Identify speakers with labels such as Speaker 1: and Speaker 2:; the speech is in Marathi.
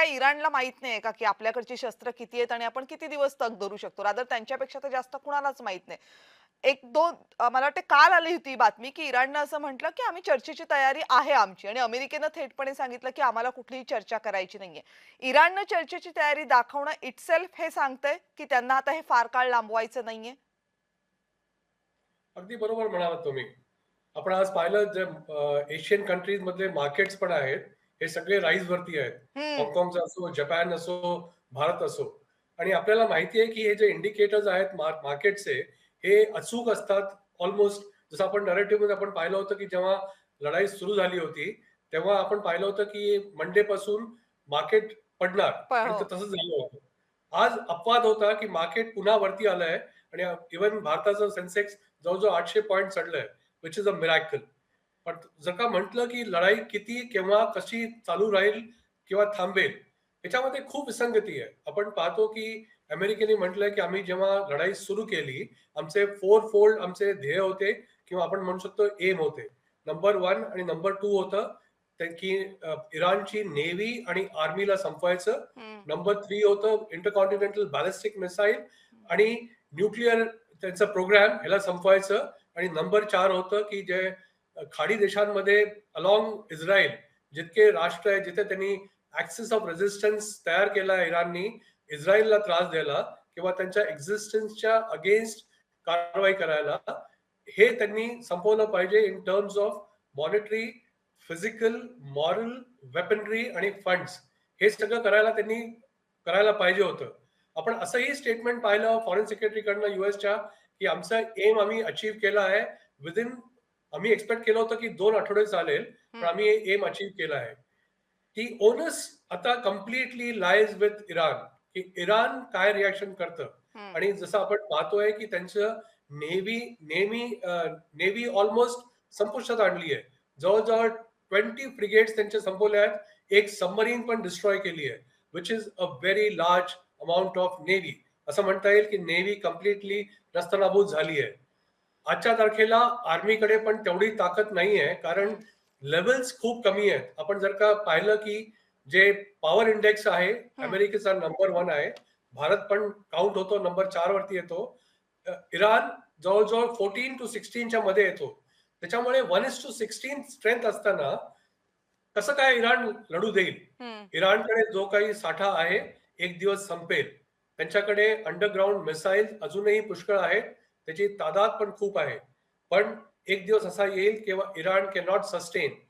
Speaker 1: काही इराणला माहित नाहीये का, की आपल्याकडची शस्त्र किती आहेत आणि आपण किती दिवस तग धरू शकतो? रादर त्यांच्यापेक्षा तर जास्त कुणालाच माहित नाही. 1-2 मला वाटतं काल आली होती बातमी, की इराणनं असं म्हटलं, की आम्ही चर्चेची तयारी आहे आमची आणि अमेरिकेनं थेटपणे सांगितलं, की आम्हाला कुठलीही चर्चा करायची नाहीये. इराणनं चर्चेची तयारी दाखवणं इटसेल्फ हे सांगतंय, की त्यांना आता हे फार काळ लांबवायचं नाहीये?
Speaker 2: अगदी बरोबर म्हणालात तुम्ही. आपण आज पाहिलं जे एशियन कंट्रीज मधले मार्केट्स पण आहेत, हे सगळे राईज वरती आहेत.
Speaker 1: हं.
Speaker 2: हाँगकाँगचा असो, जपान असो, भारत असो. आणि आपल्याला माहिती आहे, की हे जे इंडिकेटर्स आहेत मार्केटचे, हे अचूक असतात. ऑलमोस्ट जसं आपण नरेटिव्हमध्ये आपण पाहिलं होतं, की जेव्हा लढाई सुरू झाली होती, तेव्हा आपण पाहिलं होतं, की मंडेपासून मार्केट पडणार आणि ते
Speaker 1: हो.
Speaker 2: तसंच झालं होतं. आज अपवाद होता, की मार्केट पुन्हा वरती आलंय आणि इव्हन भारताचं सेन्सेक्स जवळ-जवळ 800 पॉइंट चढलंय, व्हिच इज अ मिरॅकल. पण जर का म्हटलं, की लढाई किती, केव्हा, कशी चालू राहील किंवा थांबेल, याच्यामध्ये खूप विसंगती आहे. आपण पाहतो, की अमेरिकेने म्हटलंय, की आम्ही जेव्हा लढाई सुरू केली, आमचे 4 फोल्ड आमचे ध्येय होते किंवा आपण म्हणू शकतो एम होते. नंबर 1 आणि नंबर 2 होतं की इराणची नेव्ही आणि आर्मीला संपवायचं.
Speaker 1: हं.
Speaker 2: नंबर 3 होतं इंटरकॉन्टिनेंटल बॅलिस्टिक मिसाईल आणि न्यूक्लिअर त्यांचा प्रोग्राम ह्याला संपवायचं. आणि नंबर 4 होतं, की जे खाडी देशांमध्ये अलॉंग इस्रायल जितके राष्ट्र आहेत, जिथे त्यांनी ऍक्सिस ऑफ रेझिस्टन्स तयार केला इराणनी इस्रायलला त्रास द्यायला किंवा त्यांच्या एक्झिस्टन्सच्या अगेन्स्ट कारवाई करायला, हे त्यांनी संपवलं पाहिजे in terms of monetary, physical, moral, weaponry आणि फंड्स. हे सगळं करायला त्यांनी करायला पाहिजे होतं. आपण असंही स्टेटमेंट पाहिलं फॉरेन सेक्रेटरीकडनं युएसच्या, की आमचा एम आम्ही अचीव्ह केला आहे विदिन. आम्ही एक्सपेक्ट केलं होतं की 2 आठवडे चालेल, पण
Speaker 1: हं.
Speaker 2: आम्ही एम अचीव्ह केला आहे. ती ओनस आता कम्प्लिटली लाईज विथ इराण, की इराण काय रिॲक्शन करतं.
Speaker 1: हं.
Speaker 2: आणि जसं आपण पाहतोय की त्यांचं नेव्ही नेव्ही नेव्ही ऑलमोस्ट संपुष्टात आणली आहे. जवळजवळ 20 फ्रिगेट्स त्यांचे संपवले आहेत. एक सबमरीन पण डिस्ट्रॉय केली आहे, which is a very large amount of navy. असं म्हणता येईल की नेव्ही कम्प्लिटली नस्तनाबूत झाली आहे. आजच्या तारखेला आर्मीकडे पण तेवढी ताकद नाहीये, कारण
Speaker 1: हं.
Speaker 2: लेवल्स खूप कमी आहेत. आपण जर का पाहिलं, की जे पॉवर इंडेक्स आहे,
Speaker 1: हं.
Speaker 2: अमेरिकेचा नंबर 1 आहे. भारत पण काउंट होतो, नंबर 4 वरती येतो. इराण जवळ-जवळ 14 टू 16च्या मध्ये येतो. त्याच्यामुळे 1:16 स्ट्रेंथ असताना कसं काय इराण लढू देईल?
Speaker 1: हं.
Speaker 2: इराणकडे जो काही साठा आहे, एक दिवस संपेल. त्यांच्याकडे अंडरग्राउंड मिसाईल अजूनही पुष्कळ आहेत. त्याची तादाद पण खूप आहे. पण एक दिवस असा येईल, केव्हा इराण कॅन नॉट सस्टेन